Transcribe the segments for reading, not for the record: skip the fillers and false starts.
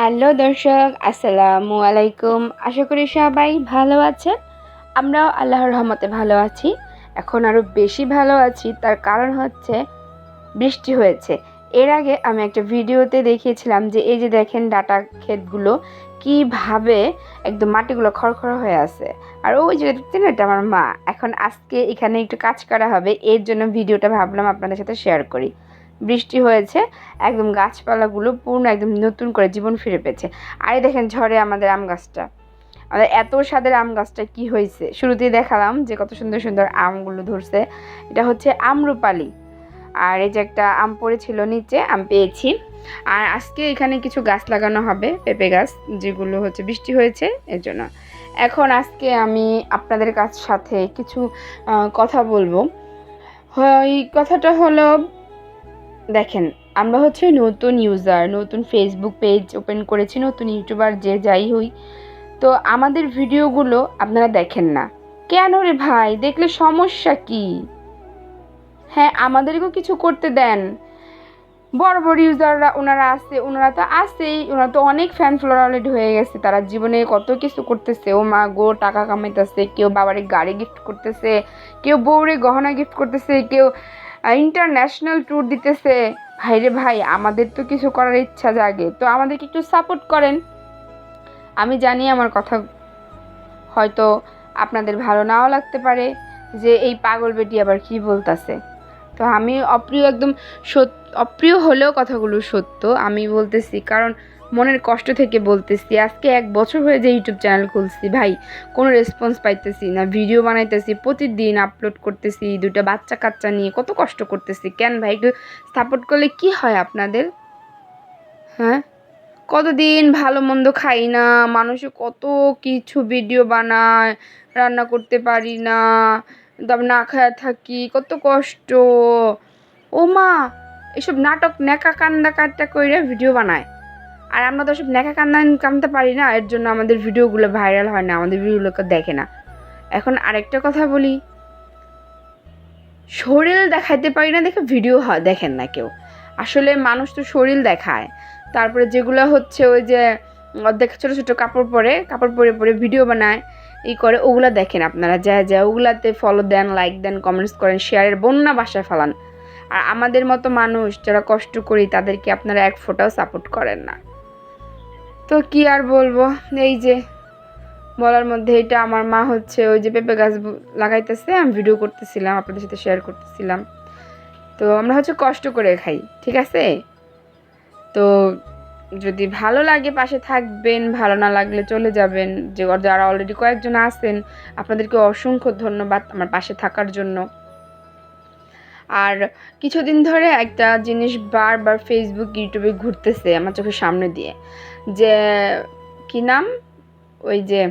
Hello দর্শক, আসসালামু আলাইকুম। আশা করি সবাই ভালো আছেন। আমরাও আল্লাহর রহমতে ভালো আছি। এখন আরও বেশি ভালো আছি, তার কারণ হচ্ছে বৃষ্টি হয়েছে। এর আগে আমি একটা ভিডিওতে দেখিয়েছিলাম যে এই যে দেখেন ডাটা ক্ষেতগুলো কীভাবে একদম মাটিগুলো খড়খড় হয়ে আছে। আর ওই যে দেখছেন, এটা আমার মা। এখন আজকে এখানে একটু কাজ করা হবে, এর জন্য ভিডিওটা ভাবলাম আপনাদের সাথে শেয়ার করি। বৃষ্টি হয়েছে, একদম গাছপালাগুলো পূর্ণ একদম নতুন করে জীবন ফিরে পেয়েছে। আর এই দেখেন ঝড়ে আমাদের আম গাছটা, আমাদের এত স্বাদের আম গাছটা কি হয়েছে। শুরুতেই দেখালাম যে কত সুন্দর সুন্দর আমগুলো ধরছে। এটা হচ্ছে আম্রপালি। আর এই যে একটা আম পড়েছিল নিচে, আম পেয়েছি। আর আজকে এখানে কিছু গাছ লাগানো হবে, পেঁপে গাছ, যেগুলো হচ্ছে বৃষ্টি হয়েছে এর জন্য। এখন আজকে আমি আপনাদের সাথে কিছু কথা বলবো। এই কথাটা হলো, দেখেন আমরা হচ্ছে নতুন ইউজার, নতুন ফেসবুক পেজ ওপেন করেছি, নতুন ইউটিউবার যে যাই হই, তো আমাদের ভিডিওগুলো আপনারা দেখেন না কেন রে ভাই? দেখলে সমস্যা কি? হ্যাঁ, আমাদেরকেও কিছু করতে দেন। বড় বড় ইউজাররা ওনারা আছে, ওনারা তো আছেই, ওনারা তো অনেক ফ্যান ফলোয়ার অলরেডি হয়ে গেছে, তারা জীবনে কত কিছু করতেছে। ও মা গো, টাকা কামাইতেছে, কেউ বাবারে গাড়ি গিফট করতেছে, কেউ বউরে গহনা গিফট করতেছে, কেউ ইন্টারন্যাশনাল ট্যুর দিতেছে। ভাইরে ভাই, আমাদের তো কিছু করার ইচ্ছা জাগে, তো আমাদেরকে একটু সাপোর্ট করেন। আমি জানি আমার কথা হয়তো আপনাদের ভালো নাও লাগতে পারে, যে এই পাগল বেটি আবার কি বলতেছে। তো আমি একদম অপ্রিয় হলেও কথাগুলো সত্য আমি বলতেছি, কারণ মনের কষ্ট থেকে বলতেছি। আজকে 1 বছর হয়ে যে ইউটিউব চ্যানেল খুলছি ভাই, কোনো রেসপন্স পাইতেছি না। ভিডিও বানাইতেছি, প্রতিদিন আপলোড করতেছি, 2টা বাচ্চা কাচ্চা নিয়ে কত কষ্ট করতেছি। কেন ভাই? একটু সাপোর্ট করলে কি হয় আপনাদের? হ্যাঁ, কতদিন ভালো মন্দ খাই না, মানুষে কত কিছু ভিডিও বানায়, রান্না করতে পারি না, তারপর না খায়া থাকি, কত কষ্ট। ও মা, এসব নাটক ন্যাকা কান্দা কাটটা কইরা ভিডিও বানায়। আর আমরা তো সব ন্যাকা কান্দতে পারি না, এর জন্য আমাদের ভিডিওগুলো ভাইরাল হয় না, আমাদের ভিডিওগুলোকে দেখে না। এখন আরেকটা কথা বলি, শরীর দেখাইতে পারি না দেখে ভিডিও দেখেন না কেউ। আসলে মানুষ তো শরীর দেখায়, তারপরে যেগুলো হচ্ছে ওই যে অর্ধেক ছোটো ছোটো কাপড় পরে ভিডিও বানায়, করে, ওগুলা দেখেন আপনারা। যা ওগুলাতে ফলো দেন, লাইক দেন, কমেন্টস করেন, শেয়ারের বন্যা বাসায় ফেলান। আর আমাদের মতো মানুষ যারা কষ্ট করি, তাদেরকে আপনারা এক ফোঁটাও সাপোর্ট করেন না। তো কি আর বলবো, এই যে বলার মধ্যে, এটা আমার মা হচ্ছে ওই যে পেঁপে গাছ লাগাইতেছে, আমি ভিডিও করতেছিলাম, আপনাদের সাথে শেয়ার করতেছিলাম। তো আমরা হচ্ছে কষ্ট করে খাই, ঠিক আছে? তো যদি ভালো লাগে পাশে থাকবেন, ভালো না লাগলে চলে যাবেন। যারা অলরেডি কয়েকজন আছেন, আপনাদেরকে অসংখ্য ধন্যবাদ আমার পাশে থাকার জন্য। আর কিছুদিন ধরে একটা জিনিস বারবার ফেসবুক ইউটিউবে ঘুরতেছে আমার চোখের সামনে দিয়ে, যে কি নাম, ওই যে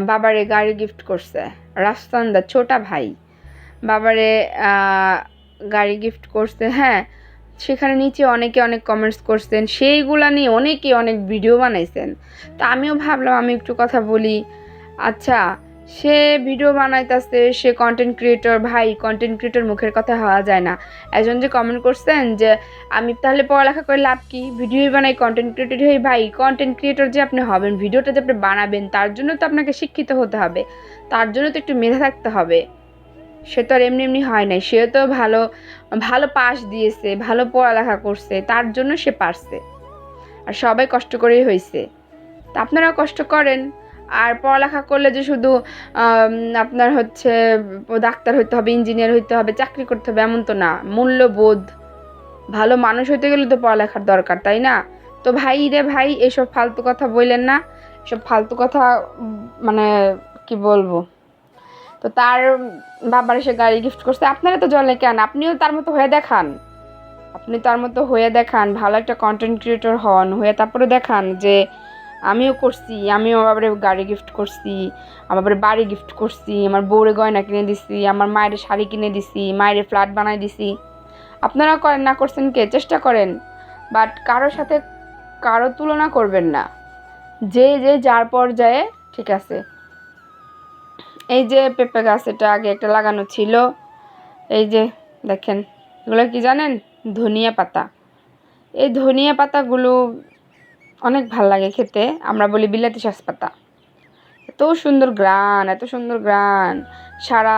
বাবারে গাড়ি গিফট করছে রাফসানদা, ছোটা ভাই বাবারে গাড়ি গিফট করছে। হ্যাঁ, সেখানে নিচে অনেকে অনেক কমেন্টস করছেন, সেইগুলা নিয়ে অনেকে অনেক ভিডিও বানাইছেন। তো আমিও ভাবলাম আমি একটু কথা বলি। আচ্ছা, সে ভিডিও বানাইতেছে, সে কন্টেন্ট ক্রিয়েটর, ভাই কন্টেন্ট ক্রিয়েটর মুখের কথা হওয়া যায় না। একজন যে কমেন্ট করছেন যে আমি তাহলে পড়ালেখা করে লাভ কি, ভিডিওই বানাই, কন্টেন্ট ক্রিয়েটর হই। ভাই, কন্টেন্ট ক্রিয়েটর যে আপনি হবেন, ভিডিওটা যে আপনি বানাবেন, তার জন্য তো আপনাকে শিক্ষিত হতে হবে, তার জন্য তো একটু মেধা থাকতে হবে। সে তো আর এমনি এমনি হয় নাই, সে তো ভালো ভালো পাস দিয়েছে, ভালো পড়ালেখা করছে, তার জন্য সে পারছে। আর সবাই কষ্ট করেই হয়েছে। তা আপনারাও কষ্ট করেন। আর পড়ালেখা করলে যে শুধু আপনার হচ্ছে ডাক্তার হইতে হবে, ইঞ্জিনিয়ার হইতে হবে, চাকরি করতে হবে, এমন তো না। মূল্যবোধ, ভালো মানুষ হইতে গেলে তো পড়ালেখার দরকার, তাই না? তো ভাই রে ভাই, এসব ফালতু কথা বললেন না। এসব ফালতু কথা মানে কি বলবো। তো তার বাবার এসে গাড়ি গিফট করছে, আপনারা তো জলে কেন? আপনিও তার মতো হয়ে দেখান, ভালো একটা কন্টেন্ট ক্রিয়েটর হন, হয়ে তারপরে দেখান যে আমিও করছি, আমিও বাবারে গাড়ি গিফট করছি, আমার বাবারে বাড়ি গিফট করছি, আমার বউরে গয়না কিনে দিছি, আমার মায়ের শাড়ি কিনে দিছি, মায়ের ফ্ল্যাট বানাই দিছি। আপনারা করেন না, করছেন কে? চেষ্টা করেন, বাট কারোর সাথে কারো তুলনা করবেন না। যে যার পর্যায়ে, ঠিক আছে? এই যে পেঁপে গাছ, এটা আগে একটা লাগানো ছিল। এই যে দেখেন, এগুলো কি জানেন? ধনিয়া পাতা। এই ধনিয়া পাতাগুলো অনেক ভাল লাগে খেতে। আমরা বলি বিলাতি শাঁস পাতা। এত সুন্দর ঘ্রাণ, এত সুন্দর ঘ্রাণ, সারা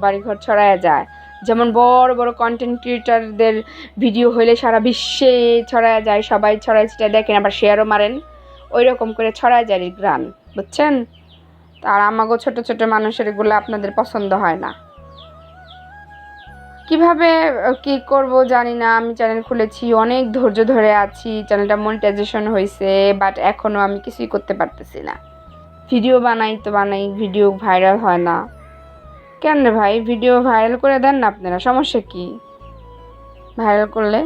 বাড়িঘর ছড়ায় যায়। যেমন বড় বড় কন্টেন্ট ক্রিয়েটারদের ভিডিও হইলে সারা বিশ্বে ছড়ায় যায়, সবাই ছড়ায় ছিটায় দেখেন, আবার শেয়ারও মারেন, ওই রকম করে ছড়ায় যায় এই ঘ্রাণ, বুঝছেন? আর আমাগো ছোট ছোট মানুষের এগুলো আপনাদের পছন্দ হয় না। কিভাবে কি করব জানি না। আমি চ্যানেল খুলেছি, অনেক ধৈর্য ধরে আছি, চ্যানেলটা মনিটাইজেশন হয়েছে, বাট এখনও আমি কিছুই করতে পারতেছি না। ভিডিও বানাই তো বানাই, ভিডিও ভাইরাল হয় না কেন রে ভাই? ভিডিও ভাইরাল করে দেন না আপনারা, সমস্যা কি ভাইরাল করলে?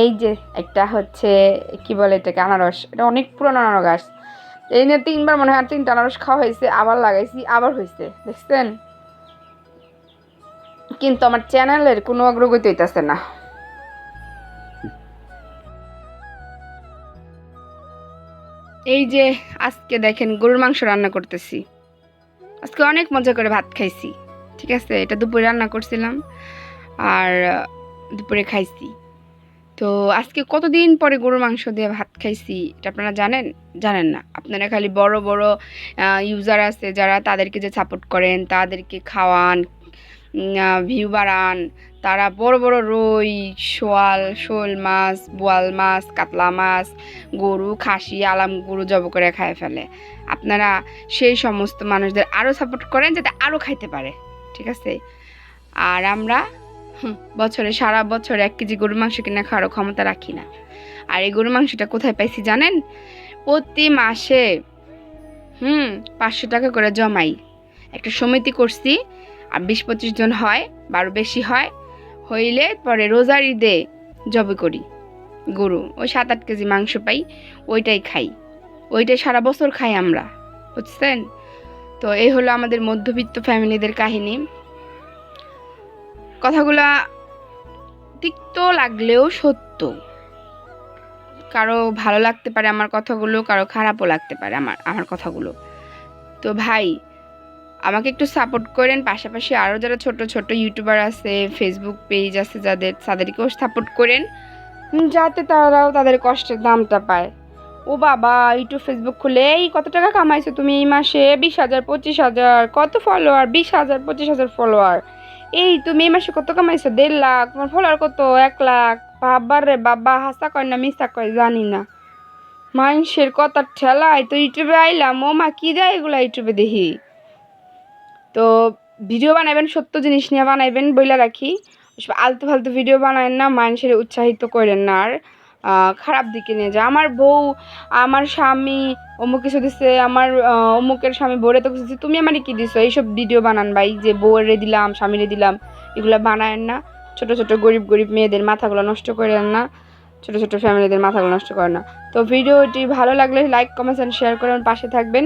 এই যে একটা হচ্ছে কি বলে এটাকে, আনারস, এটা অনেক পুরনো আনারস গাছ, এই নিয়ে 3বার মনে হয় 3টা আনারস খাওয়া হয়েছে, আবার লাগাইছি, আবার হয়েছে, দেখছেন? কিন্তু আমার চ্যানেলের কোনো অগ্রগতি হইতেছে না। এই যে আজকে দেখেন গরুর মাংস রান্না করতেছি, আজকে অনেক মজা করে ভাত খাইছি, ঠিক আছে? এটা দুপুরে রান্না করছিলাম আর দুপুরে খাইছি। তো আজকে কতদিন পরে গরুর মাংস দিয়ে ভাত খাইছি, এটা আপনারা জানেন? জানেন না। আপনারা খালি বড় বড় ইউজার আছে যারা, তাদেরকে যে সাপোর্ট করেন, তাদেরকে খাওয়ান, ভিউ বাড়ান, তারা বড় বড় রুই, শোল মাছ, বোয়াল মাছ, কাতলা মাছ, গরু, খাসি, আলাম গরু জব করে খায় ফেলে। আপনারা সেই সমস্ত মানুষদের আরও সাপোর্ট করেন যাতে আরও খাইতে পারে, ঠিক আছে? আর আমরা বছরে সারা বছর 1 কেজি গরুর মাংস কিনে খাওয়ার ক্ষমতা রাখি না। আর এই গরুর মাংসটা কোথায় পাইছি জানেন? প্রতি মাসে 500 টাকা করে জমাই, একটা সমিতি করছি, আর 20-25 জন হয় বা আরও বেশি হয়, হইলে পরে রোজার ঈদে জবে করি গরু, ওই 7-8 কেজি মাংস পাই, ওইটাই খাই, ওইটাই সারা বছর খাই আমরা, বুঝছেন? তো এই হলো আমাদের মধ্যবিত্ত ফ্যামিলিদের কাহিনী। কথাগুলা তিক্ত লাগলেও সত্য, কারো ভালো লাগতে পারে আমার কথাগুলো, কারো খারাপও লাগতে পারে আমার কথাগুলো। তো ভাই আমাকে একটু সাপোর্ট করেন, পাশাপাশি আরও যারা ছোট ছোট ইউটিউবার আছে, ফেসবুক পেজ আছে তাদেরকেও সাপোর্ট করেন, যাতে তারাও তাদের কষ্টের দামটা পায়। ও বাবা, ইউটিউব ফেসবুক খুলে এই কত টাকা কামাইছো তুমি এই মাসে? 20,000 25,000, কত ফলোয়ার? 20,000 25,000 ফলোয়ার। এই তুমি এই মাসে কত কামাইছো? 1.5 লাখ। তোমার ফলোয়ার কত? 1 লাখ। বাবা রে বাবা, হাসা কয় না মিথ্যা কয় জানি না, মানুষের কথা ঠেলায় তো ইউটিউবে আইলাম। ও মা, কি দেয় এগুলা ইউটিউবে দেখি? তো ভিডিও বানাবেন, সত্য জিনিস নিয়ে বানাইবেন, বইলা রাখি। আলতু ফালতু ভিডিও বানাবেন না, মানুষের উৎসাহিত করেন না, আর খারাপ দিকে নিয়ে যায়। আমার বউ, আমার স্বামী অমুক কিছু দিচ্ছে, আমার অমুকের স্বামী বউরে তো কিছু, তুমি আমারে কি দিছো? এইসব ভিডিও বানান ভাই, যে বউরে দিলাম, স্বামীরে দিলাম, এগুলো বানায়েন না। ছোট ছোট গরিব গরিব মেয়েদের মাথাগুলো নষ্ট করেন না, ছোট ছোট ফ্যামিলিদের মাথাগুলো নষ্ট করেন না। তো ভিডিওটি ভালো লাগলে লাইক কমেন্ট অ্যান্ড শেয়ার করেন, পাশে থাকবেন।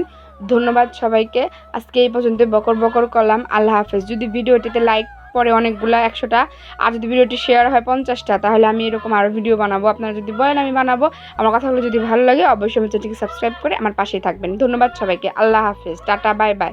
ধন্যবাদ সবাইকে। আজকে এই পর্যন্ত বকর বকর করলাম। আল্লাহ হাফেজ। যদি ভিডিওটিতে লাইক পরে অনেকগুলা 100টা, আর যদি ভিডিওটি শেয়ার হয় 50টা, তাহলে আমি এরকম আরও ভিডিও বানাবো। আপনারা যদি বলেন আমি বানাবো। আমার কথাগুলো যদি ভালো লাগে অবশ্যই আমার চ্যানেলটিকে সাবস্ক্রাইব করে আমার পাশেই থাকবেন। ধন্যবাদ সবাইকে। আল্লাহ হাফেজ, টাটা, বাই বাই।